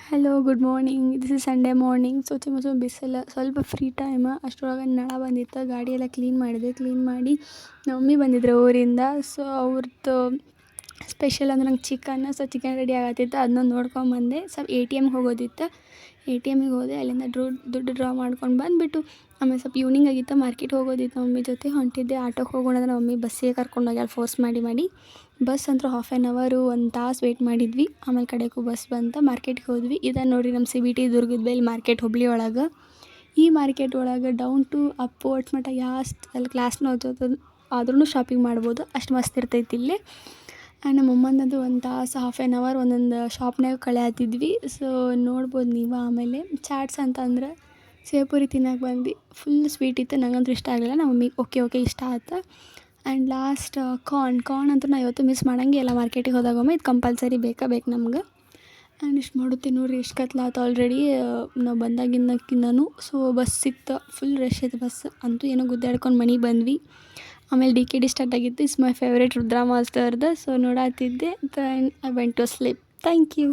Hello good morning. This is Sunday morning. So ತುಂಬ ಬಿಸಿಲು, ಸ್ವಲ್ಪ ಫ್ರೀ ಟೈಮ್. ಅಷ್ಟರೊಳಗೆ ನಳ ಬಂದಿತ್ತು, ಗಾಡಿ ಎಲ್ಲ ಕ್ಲೀನ್ ಮಾಡಿದೆ. ಕ್ಲೀನ್ ಮಾಡಿ ನಮ್ಮ ಮಮ್ಮಿ ಬಂದಿದ್ರು ಊರಿಂದ. ಸೊ ಅವ್ರದ್ದು ಸ್ಪೆಷಲ್ ಅಂದ್ರೆ ನಂಗೆ ಚಿಕನ್. ಸೊ ಚಿಕನ್ ರೆಡಿ ಆಗತ್ತಿತ್ತು, ಅದನ್ನ ನೋಡ್ಕೊಂಬಂದೆ. ಸ್ವಲ್ಪ ATMಗೆ ಹೋಗೋದಿತ್ತು. ATMಗೆ ಹೋದೆ, ಅಲ್ಲಿಂದ ದುಡ್ಡು ಡ್ರಾ ಮಾಡ್ಕೊಂಡು ಬಂದುಬಿಟ್ಟು ಆಮೇಲೆ ಸ್ವಲ್ಪ ಈವ್ನಿಂಗ್ ಆಗಿತ್ತು, ಮಾರ್ಕೆಟ್ ಹೋಗೋದಿತ್ತು. ಮಮ್ಮಿ ಜೊತೆ ಹೊಂಟಿದ್ದೆ. ಆಟೋಗೆ ಹೋಗೋಣ ಅಂದ್ರೆ ನಮ್ಮ ಮಮ್ಮಿ ಬಸ್ಸಿಗೆ ಕರ್ಕೊಂಡೋಗ್ಯಾಳ ಫೋರ್ಸ್ ಮಾಡಿ. ಬಸ್ ಅಂತೂ 1/2 ಅವರ್ 1 ತಾಸು ವೆಯ್ಟ್ ಮಾಡಿದ್ವಿ. ಆಮೇಲೆ ಕಡೆಗೂ ಬಸ್ ಬಂತು, ಮಾರ್ಕೆಟ್ಗೆ ಹೋದ್ವಿ. ಇದು ನೋಡಿರಿ ನಮ್ಮ CBT ದುರ್ಗದ ಬೈಲ್ ಮಾರ್ಕೆಟ್, ಹುಬ್ಳಿ ಒಳಗೆ. ಈ ಮಾರ್ಕೆಟ್ ಒಳಗೆ ಡೌನ್ ಟು ಅಪ್ವರ್ಡ್ಸ್ ಮಟ್ಟ ಅಲ್ಲಿ ಕ್ಲಾಸ್ನ ಓದೋದು ಆದ್ರೂ ಶಾಪಿಂಗ್ ಮಾಡ್ಬೋದು, ಅಷ್ಟು ಮಸ್ತ್ ಇರ್ತೈತಿ ಇಲ್ಲಿ. ಆ್ಯಂಡ್ ನಮ್ಮ ಅಮ್ಮಂದಂತೂ 1 ತಾಸು 1/2 ಅವರ್ ಒಂದೊಂದು ಶಾಪ್ನಾಗ ಕಳೆಯತ್ತಿದ್ವಿ. ಸೊ ನೋಡ್ಬೋದು ನೀವು. ಆಮೇಲೆ ಚಾಟ್ಸ್ ಅಂತಂದ್ರೆ ಸೇಪುರಿ ತಿನ್ನಕ್ಕೆ ಬಂದ್ವಿ. ಫುಲ್ ಸ್ವೀಟ್ ಇತ್ತು, ನಂಗಂತೂ ಇಷ್ಟ ಆಗಲಿಲ್ಲ. ನಮ್ಮ ಮಮ್ಮಿಗೆ ಓಕೆ ಇಷ್ಟ ಆಯ್ತು. ಆ್ಯಂಡ್ ಲಾಸ್ಟ್ ಕಾರ್ನ್ ಅಂತೂ ನಾವು ಯಾವತ್ತೂ ಮಿಸ್ ಮಾಡಂಗೆ ಇಲ್ಲ. ಮಾರ್ಕೆಟಿಗೆ ಹೋದಾಗೊಮ್ಮೆ ಇದು ಕಂಪಲ್ಸರಿ ಬೇಕು ನಮ್ಗೆ. ಆ್ಯಂಡ್ ಇಷ್ಟು ಮಾಡುತ್ತೀನಿ ನೋಡಿರಿ, ಎಷ್ಟು ಕತ್ಲಾತು ಆಲ್ರೆಡಿ ನಾವು ಬಂದಾಗಿನ್ನಕ್ಕಿಂತನೂ. ಸೊ ಬಸ್ ಸಿಕ್ತು, ಫುಲ್ ರಶ್ ಇತ್ತು ಬಸ್. ಅಂತೂ ಏನೋ ಗುದ್ದಾಡ್ಕೊಂಡು ಮನೆಗೆ ಬಂದ್ವಿ. ಆಮೇಲೆ DKD ಸ್ಟಾರ್ಟ್ ಆಗಿತ್ತು. ಇಟ್ಸ್ ಮೈ ಫೇವ್ರೇಟ್ ರುದ್ರಾ ಮಾಸ್ಟರ್ದು. ಸೊ ನೋಡತ್ತಿದ್ದೆ. Then I went to sleep. Thank you.